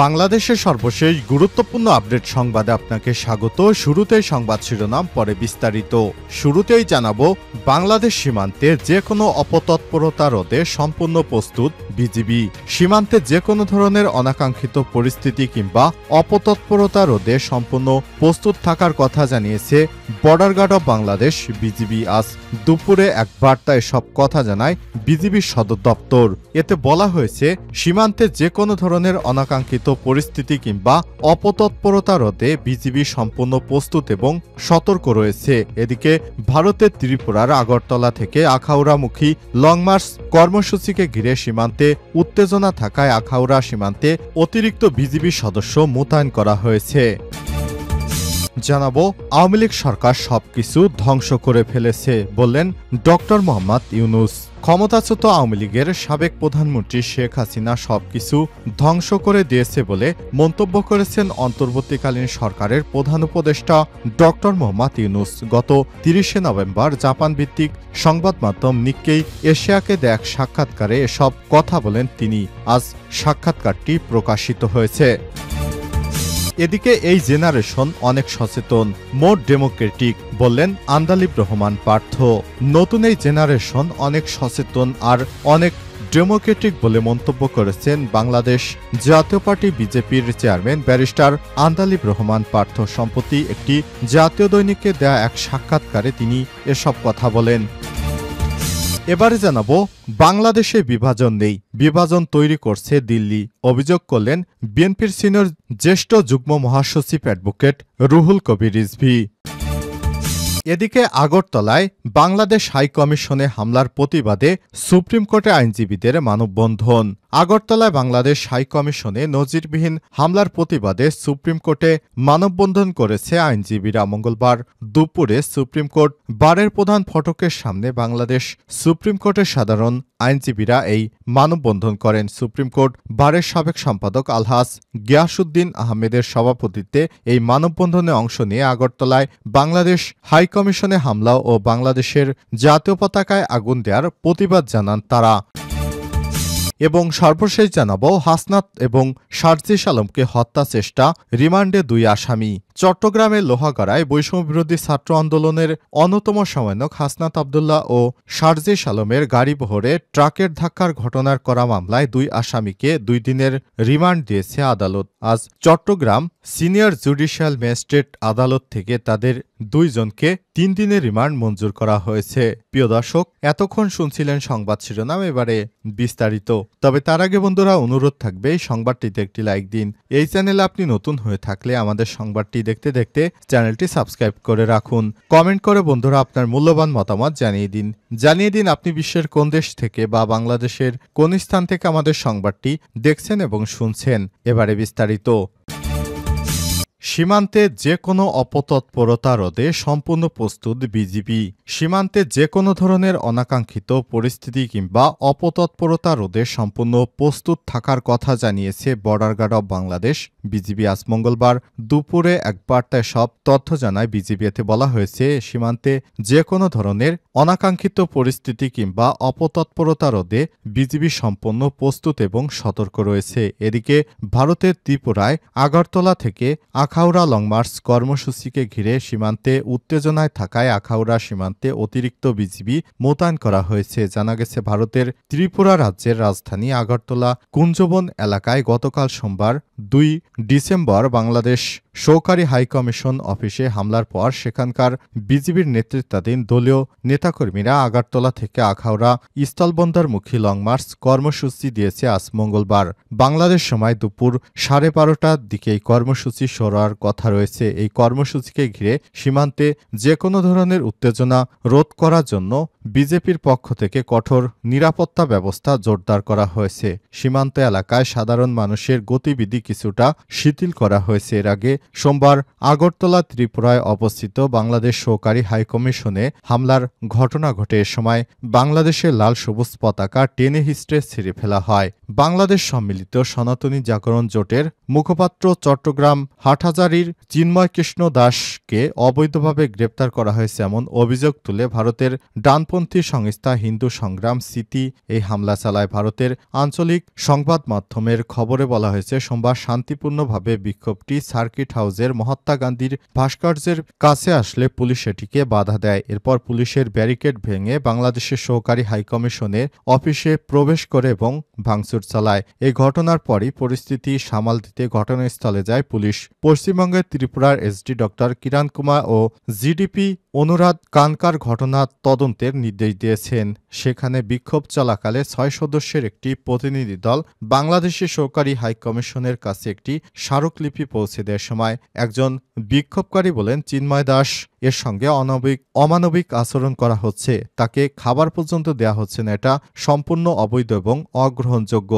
বাংলাদেশের সর্বশেষ গুরুত্বপূর্ণ আপডেট সংবাদে আপনাকে স্বাগত। শুরুতেই সংবাদ শিরোনাম, পরে বিস্তারিত। শুরুতেই জানাবো, বাংলাদেশ সীমান্তে যে কোনো অপতৎপরতা রোধে সম্পূর্ণ প্রস্তুত বিজিবি। সীমান্তে যে কোনো ধরনের অনাকাঙ্ক্ষিত পরিস্থিতি কিংবা অপতৎপরতা রোধে সম্পূর্ণ প্রস্তুত থাকার কথা জানিয়েছে border guard of Bangladesh BGB. আজ দুপুরে এক বার্তায় সব কথা জানায় বিজিবির সদর দপ্তর। এতে বলা হয়েছে, সীমান্তে যে কোনো ধরনের অনাকাঙ্ক্ষিত পরিস্থিতি কিংবা অপতৎপরতা রোধে বিজিবি সম্পূর্ণ প্রস্তুত এবং সতর্ক রয়েছে। এদিকে ভারতের ত্রিপুরার আগরতলা থেকে আখাউড়ামুখী লং মার্চ কর্মসূচিকে ঘিরে সীমান্তে উত্তেজনা থাকায় আখাউড়া সীমান্তে অতিরিক্ত বিজিবি সদস্য মোতায়েন করা হয়েছে। জানাবো, আওয়ামী লীগ সরকার সবকিছু ধ্বংস করে ফেলেছে বললেন ডক্টর মোহাম্মদ ইউনূস। ক্ষমতাচ্যুত আওয়ামী লীগের সাবেক প্রধানমন্ত্রী শেখ হাসিনা সবকিছু ধ্বংস করে দিয়েছে বলে মন্তব্য করেছেন অন্তর্বর্তীকালীন সরকারের প্রধান উপদেষ্টা ডক্টর মোহাম্মদ ইউনূস। গত ৩০শে নভেম্বর জাপান ভিত্তিক সংবাদ মাধ্যম নিক্কেই এশিয়াকে দেয়া এক সাক্ষাৎকারে এসব কথা বলেন তিনি। আজ সাক্ষাৎকারটি প্রকাশিত হয়েছে। এদিকে এই জেনারেশন অনেক সচেতন, মোর ডেমোক্রেটিক বললেন আন্দালিব রহমান পার্থ। নতুন এই জেনারেশন অনেক সচেতন আর অনেক ডেমোক্রেটিক বলে মন্তব্য করেছেন বাংলাদেশ জাতীয় পার্টি বিজেপির চেয়ারম্যান ব্যারিস্টার আন্দালিব রহমান পার্থ। সম্প্রতি একটি জাতীয় দৈনিককে দেয়া এক সাক্ষাৎকারে তিনি এসব কথা বলেন। এবারে জানাবো, বাংলাদেশে বিভাজন নেই, বিভাজন তৈরি করছে দিল্লি, অভিযোগ করলেন বিএনপির সিনিয়র জ্যেষ্ঠ যুগ্ম মহাসচিব অ্যাডভোকেট রুহুল কবির রিজভী। এদিকে আগরতলায় বাংলাদেশ হাই কমিশনে হামলার প্রতিবাদে সুপ্রিম কোর্টে আইনজীবীদের মানববন্ধন। আগরতলায় বাংলাদেশ হাই কমিশনে নজিরবিহীন হামলার প্রতিবাদে সুপ্রিম কোর্টে মানববন্ধন করেছে আইনজীবীরা। মঙ্গলবার দুপুরে সুপ্রিম কোর্ট বারের প্রধান ফটকের সামনে বাংলাদেশ সুপ্রিম কোর্টের সাধারণ আইনজীবীরা এই মানববন্ধন করেন। সুপ্রিম কোর্ট বারের সাবেক সম্পাদক আলহাজ গিয়াসউদ্দিন আহমেদের সভাপতিত্বে এই মানববন্ধনে অংশ নিয়ে আগরতলায় বাংলাদেশ হাই কমিশনে হামলা ও বাংলাদেশের জাতীয় পতাকায় আগুন দেওয়ার প্রতিবাদ জানান তারা। এবং সর্বশেষ জানাবো, হাসনাত এবং শারজিস আলমকে হত্যা চেষ্টা, রিমান্ডে 2 আসামি। চট্টগ্রামের লোহাগাড়ায় বৈষম্যবিরোধী ছাত্র আন্দোলনের অন্যতম সমন্বয়ক হাসনাত আবদুল্লাহ ও শারজিস আলমের গাড়িবহরে ট্রাকের ধাক্কার ঘটনার করা মামলায় 2 আসামিকে 2 দিনের রিমান্ড দিয়েছে আদালত। আজ চট্টগ্রাম সিনিয়র জুডিশিয়াল ম্যাজিস্ট্রেট আদালত থেকে তাদের 2 জনকে 3 দিনের রিমান্ড মঞ্জুর করা হয়েছে। প্রিয় দর্শক, এতক্ষণ শুনছিলেন সংবাদ শিরোনাম, এবারে বিস্তারিত। তবে তার আগে বন্ধুরা, অনুরোধ থাকবে এই সংবাদটিতে একটি লাইক দিন। এই চ্যানেলে আপনি নতুন হয়ে থাকলে আমাদের সংবাদটি দেখতে দেখতে চ্যানেলটি সাবস্ক্রাইব করে রাখুন। কমেন্ট করে বন্ধুরা আপনার মূল্যবান মতামত জানিয়ে দিন আপনি বিশ্বের কোন দেশ থেকে বা বাংলাদেশের কোন স্থান থেকে আমাদের সংবাদটি দেখছেন এবং শুনছেন। এবারে বিস্তারিত। সীমান্তে যে কোনো অপতৎপরতা রোধে সম্পূর্ণ প্রস্তুত বিজিবি। সীমান্তে যে কোনো ধরনের অনাকাঙ্ক্ষিত পরিস্থিতি কিংবা অপতৎপরতা রোধে সম্পূর্ণ প্রস্তুত থাকার কথা জানিয়েছে border guard of Bangladesh BGB. আজ মঙ্গলবার দুপুরে এক বার্তায় সব তথ্য জানায় বিজিবি। এতে বলা হয়েছে, সীমান্তে যে কোনো ধরনের অনাকাঙ্ক্ষিত পরিস্থিতি কিংবা অপতৎপরতা রোধে বিজিবি সম্পূর্ণ প্রস্তুত এবং সতর্ক রয়েছে। এদিকে ভারতের ত্রিপুরায় আগরতলা থেকে আখাউড়া লং মার্চ কর্মসূচিকে ঘিরে সীমান্তে উত্তেজনায় থাকায় আখাউড়া সীমান্তে অতিরিক্ত বিজিবি মোতায়েন করা হয়েছে। জানা গেছে, ভারতের ত্রিপুরা রাজ্যের রাজধানী আগরতলা কুঞ্জবন এলাকায় গতকাল সোমবার 2 ডিসেম্বর বাংলাদেশ সহকারী হাইকমিশন অফিসে হামলার পর সেখানকার বিজিবির নেতৃত্বাধীন দলীয় নেতাকর্মীরা আগরতলা থেকে আখাউড়া স্থলবন্দরমুখী লং মার্চ কর্মসূচি দিয়েছে। আজ মঙ্গলবার বাংলাদেশ সময় দুপুর 12:30টার দিকে এই কর্মসূচি সরার কথা রয়েছে। এই কর্মসূচিকে ঘিরে সীমান্তে যে কোনো ধরনের উত্তেজনা রোধ করার জন্য বিজেপির পক্ষ থেকে কঠোর নিরাপত্তা ব্যবস্থা জোরদার করা হয়েছে। সীমান্ত এলাকায় সাধারণ মানুষের গতিবিধি কিছুটা শিথিল করা হয়েছে। এর আগে সোমবার আগরতলা ত্রিপুরায় অবস্থিত বাংলাদেশ সহকারী হাইকমিশনে হামলার ঘটনা ঘটে। এ সময় বাংলাদেশের লাল সবুজ পতাকা টেনে হিস্ট্রে ছিঁড়ে ফেলা হয়। বাংলাদেশ সম্মিলিত সনাতনী জাগরণ জোটের মুখপাত্র চট্টগ্রাম হাটহাজারীর চিন্ময় কৃষ্ণ দাসকে অবৈধভাবে গ্রেপ্তার করা হয়েছে এমন অভিযোগ তুলে ভারতের ডানপন্থী ইসলামপন্থী সংস্থা হিন্দু সংগ্রাম সিটি এই হামলা চালায়। ভারতের আঞ্চলিক সংবাদ মাধ্যমের খবরে বলা হয়েছে, সোমবার শান্তিপূর্ণভাবে বিক্ষোভটি সার্কিট হাউসের মহাত্মা গান্ধীর ভাস্কর্যের কাছে আসলে পুলিশ এটিকে বাধা দেয়। এরপর পুলিশের ব্যারিকেড ভেঙে বাংলাদেশের সহকারী হাইকমিশনের অফিসে প্রবেশ করে এবং ভাঙচুর চালায়। এই ঘটনার পরই পরিস্থিতি সামাল দিতে ঘটনাস্থলে যায় পুলিশ। পশ্চিমবঙ্গের ত্রিপুরার এসডি ডক্টর কিরণ কুমার ও জিডিপি অনুরাধ কানকার ঘটনা তদন্তের নির্দেশ দিয়েছেন। সেখানে বিক্ষোভ চলাকালে 6 সদস্যের একটি প্রতিনিধি দল বাংলাদেশের সহকারী হাইকমিশনের কাছে একটি স্মারকলিপি পৌঁছে দেওয়ার সময় একজন বিক্ষোভকারী বলেন, চিন্ময় দাস এর সঙ্গে অমানবিক আচরণ করা হচ্ছে, তাকে খাবার পর্যন্ত দেয়া হচ্ছে না, এটা সম্পূর্ণ অবৈধ এবং অগ্রহণযোগ্য।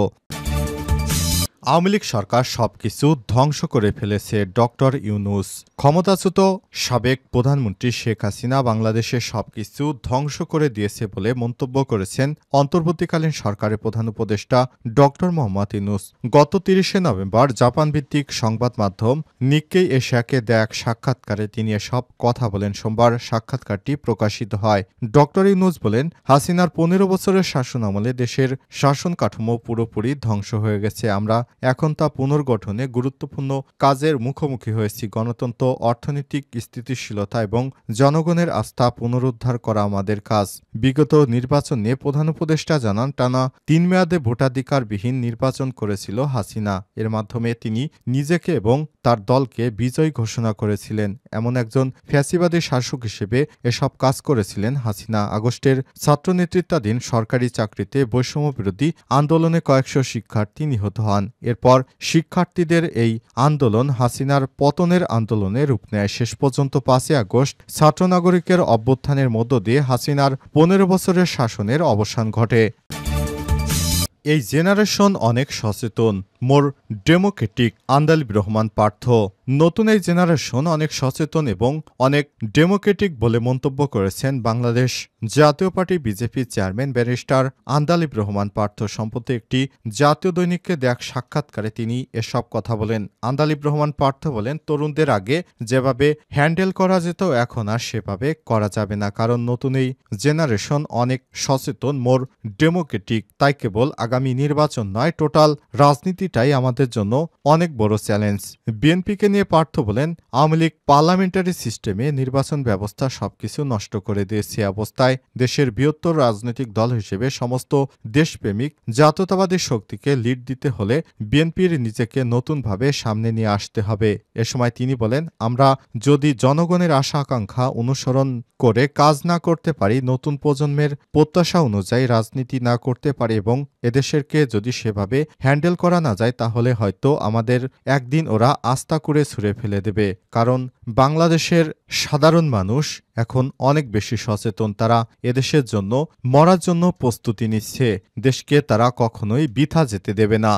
আওয়ামী লীগ সরকার সবকিছু ধ্বংস করে ফেলেছে ডক্টর ইউনূস। ক্ষমতাচ্যুত সাবেক প্রধানমন্ত্রী শেখ হাসিনা বাংলাদেশের সবকিছু ধ্বংস করে দিয়েছে বলে মন্তব্য করেছেন অন্তর্বর্তীকালীন সরকারের প্রধান উপদেষ্টা ডক্টর মোহাম্মদ ইউনূস। গত ৩০শে নভেম্বর জাপান ভিত্তিক সংবাদ মাধ্যম নিক্কেই এশিয়াকে দেয়া এক সাক্ষাৎকারে তিনি এসব কথা বলেন। সোমবার সাক্ষাৎকারটি প্রকাশিত হয়। ডক্টর ইউনূস বলেন, হাসিনার ১৫ বছরের শাসন আমলে দেশের শাসন কাঠামো পুরোপুরি ধ্বংস হয়ে গেছে। আমরা এখন তা পুনর্গঠনে গুরুত্বপূর্ণ কাজের মুখোমুখি হয়েছি। গণতন্ত্র, অর্থনৈতিক স্থিতিশীলতা এবং জনগণের আস্থা পুনরুদ্ধার করা আমাদের কাজ। বিগত নির্বাচন নিয়ে প্রধান উপদেষ্টা জানান, টানা ৩ মেয়াদে ভোটাধিকারবিহীন নির্বাচন করেছিল হাসিনা। এর মাধ্যমে তিনি নিজেকে এবং তার দলকে বিজয়ী ঘোষণা করেছিলেন। এমন একজন ফ্যাসিবাদী শাসক হিসেবে এসব কাজ করেছিলেন হাসিনা। আগস্টের ছাত্র নেতৃত্বাধীন সরকারি চাকরিতে বৈষম্য বিরোধী আন্দোলনে কয়েকশো শিক্ষার্থী নিহত হন। এরপর শিক্ষার্থীদের এই আন্দোলন হাসিনার পতনের আন্দোলনে রূপ নেয়। শেষ পর্যন্ত ৫ই আগস্ট ছাত্র নাগরিকের অভ্যুত্থানের মধ্য দিয়ে হাসিনার ১৫ বছরের শাসনের অবসান ঘটে। এই জেনারেশন অনেক সচেতন, মোর ডেমোক্রেটিক। আন্দালিব রহমান পার্থ। নতুন এই জেনারেশন অনেক সচেতন এবং অনেক ডেমোক্রেটিক বলে মন্তব্য করেছেন বাংলাদেশ জাতীয় party BJP chairman barrister Andalib Rahman Partha. সম্প্রতি একটি জাতীয় দৈনিককে দেয়া সাক্ষাৎকারে তিনি এসব কথা বলেন। আন্দালিব রহমান পার্থ বলেন, তরুণদের আগে যেভাবে হ্যান্ডেল করা যেত এখন আর সেভাবে করা যাবে না, কারণ নতুন এই জেনারেশন অনেক সচেতন, মোর ডেমোক্রেটিক। তাই কেবল আগামী নির্বাচন নয়, টোটাল রাজনীতিটাই আমাদের জন্য অনেক বড় চ্যালেঞ্জ। বিএনপিকে নিয়ে পার্থ বলেন, আওয়ামী লীগ পার্লামেন্টারি সিস্টেমে নির্বাচন ব্যবস্থা সবকিছু নষ্ট করে দিয়েছে। অবস্থায় দেশের বৃহত্তর রাজনৈতিক দল হিসেবে সমস্ত দেশপ্রেমিক জাতীয়তাবাদী শক্তিকে লিড দিতে হলে বিএনপির নিজেকে নতুনভাবে সামনে নিয়ে আসতে হবে। এ সময় তিনি বলেন, আমরা যদি জনগণের আশা আকাঙ্ক্ষা অনুসরণ করে কাজ না করতে পারি, নতুন প্রজন্মের প্রত্যাশা অনুযায়ী রাজনীতি না করতে পারি এবং এদেশেরকে যদি সেভাবে হ্যান্ডেল করা না যায়, তাহলে হয়তো আমাদের একদিন ওরা আস্থা করে ছুঁড়ে ফেলে দেবে। কারণ বাংলাদেশের সাধারণ মানুষ এখন অনেক বেশি সচেতন। তারা এদেশের জন্য মরার জন্য প্রস্তুতি নিচ্ছে। দেশকে তারা কখনোই বৃথা যেতে দেবে না।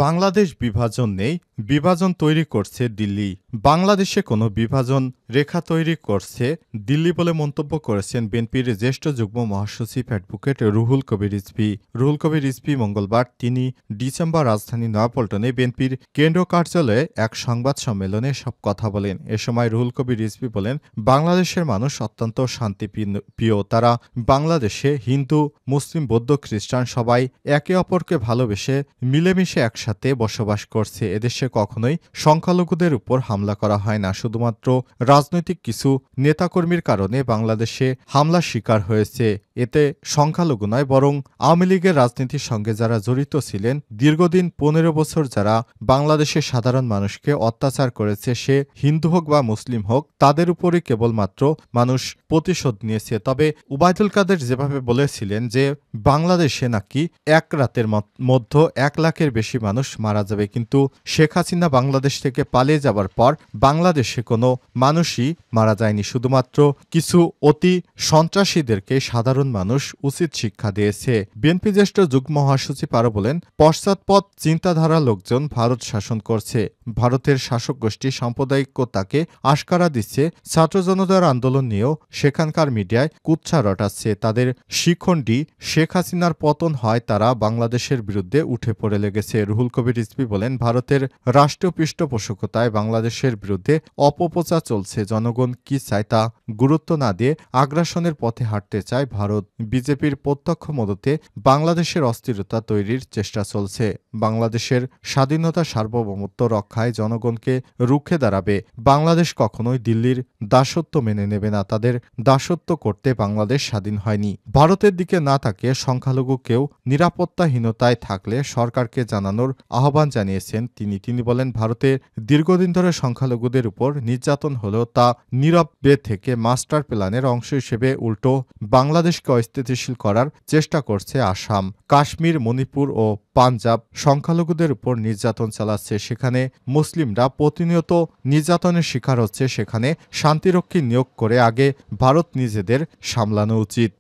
বাংলাদেশ বিভাজন নেই, বিভাজন তৈরি করছে দিল্লি। বাংলাদেশে কোনো বিভাজন রেখা তৈরি করছে দিল্লি বলে মন্তব্য করেছেন বিএনপির জ্যেষ্ঠ যুগ্ম মহাসচিব অ্যাডভোকেট রুহুল কবির রিজভী। রুহুল কবির রিজভী মঙ্গলবার ৩ ডিসেম্বর রাজধানী নয়াপল্টনে বিএনপির কেন্দ্রীয় কার্যালয়ে এক সংবাদ সম্মেলনে সব কথা বলেন। এ সময় রুহুল কবির রিজভী বলেন, বাংলাদেশের মানুষ অত্যন্ত শান্তিপ্রিয়। তারা বাংলাদেশে হিন্দু, মুসলিম, বৌদ্ধ, খ্রিস্টান সবাই একে অপরকে ভালোবেসে মিলেমিশে একসাথে বসবাস করছে। এদেশে কখনোই সংখ্যালঘুদের উপর হামলা করা হয় না। শুধুমাত্র রাজনৈতিক কিছু নেতাকর্মীর কারণে বাংলাদেশে হামলার শিকার হয়েছে। এতে সংখ্যালঘু নয়, বরং আওয়ামী লীগের রাজনীতির সঙ্গে যারা জড়িত ছিলেন, দীর্ঘদিন ১৫ বছর যারা বাংলাদেশের সাধারণ মানুষকে অত্যাচার করেছে, সে হিন্দু হোক বা মুসলিম হোক, তাদের উপরই কেবলমাত্র মানুষ প্রতিশোধ নিয়েছে। তবে উবায়দুল কাদের যেভাবে বলেছিলেন যে বাংলাদেশে নাকি এক রাতের মধ্যে ১ লাখের বেশি মানুষ মারা যাবে, কিন্তু শেখ হাসিনা বাংলাদেশ থেকে পালিয়ে যাবার পর বাংলাদেশে কোনো মানুষই মারা যায়নি। শুধুমাত্র কিছু অতি সন্ত্রাসীদেরকে সাধারণ মানুষ উচিত শিক্ষা দিয়েছে। বিএনপি জ্যেষ্ঠ যুগ্ম মহাসচিব আরও বলেন, পশ্চাৎপদ চিন্তাধারা লোকজন ভারত শাসন করছে। ভারতের শাসক গোষ্ঠী সাম্প্রদায়িকতাকে আশকারা দিচ্ছে। ছাত্র জনতার আন্দোলন নিয়েও সেখানকার মিডিয়ায় কুৎসা রটাচ্ছে। তাদের শিখণ্ডী শেখ হাসিনার পতন হয়, তারা বাংলাদেশের বিরুদ্ধে উঠে পড়ে লেগেছে। রুহুল কবির রিজভী বলেন, ভারতের রাষ্ট্রীয় পৃষ্ঠপোষকতায় বাংলাদেশ বাংলাদেশের বিরুদ্ধে অপপ্রচার চলছে, জনগণ কি চায় তা গুরুত্ব না দিয়ে আগ্রাসনের পথে হাঁটতে চায় ভারত। বিজেপির প্রত্যক্ষ মদতে বাংলাদেশের অস্থিরতা তৈরির চেষ্টা চলছে। বাংলাদেশের স্বাধীনতা সার্বভৌমত্ব রক্ষায় জনগণকে রুখে দাঁড়াবে। বাংলাদেশ কখনোই দিল্লির দাসত্ব মেনে নেবে না। তাদের দাসত্ব করতে বাংলাদেশ স্বাধীন হয়নি। ভারতের দিকে না তাকিয়ে সংখ্যালঘু কেউ নিরাপত্তাহীনতায় থাকলে সরকারকে জানানোর আহ্বান জানিয়েছেন তিনি বলেন, ভারতে দীর্ঘদিন ধরে সংখ্যালঘুদের উপর নির্যাতন হলেও তা নীরবে থেকে মাস্টার প্ল্যানের অংশ হিসেবে উল্টো বাংলাদেশকে অস্থিতিশীল করার চেষ্টা করছে আসাম। কাশ্মীর, মণিপুর ও পাঞ্জাব সংখ্যালঘুদের উপর নির্যাতন চালাচ্ছে। সেখানে মুসলিমরা প্রতিনিয়ত নির্যাতনের শিকার হচ্ছে। সেখানে শান্তিরক্ষী নিয়োগ করে আগে ভারত নিজেদের সামলানো উচিত।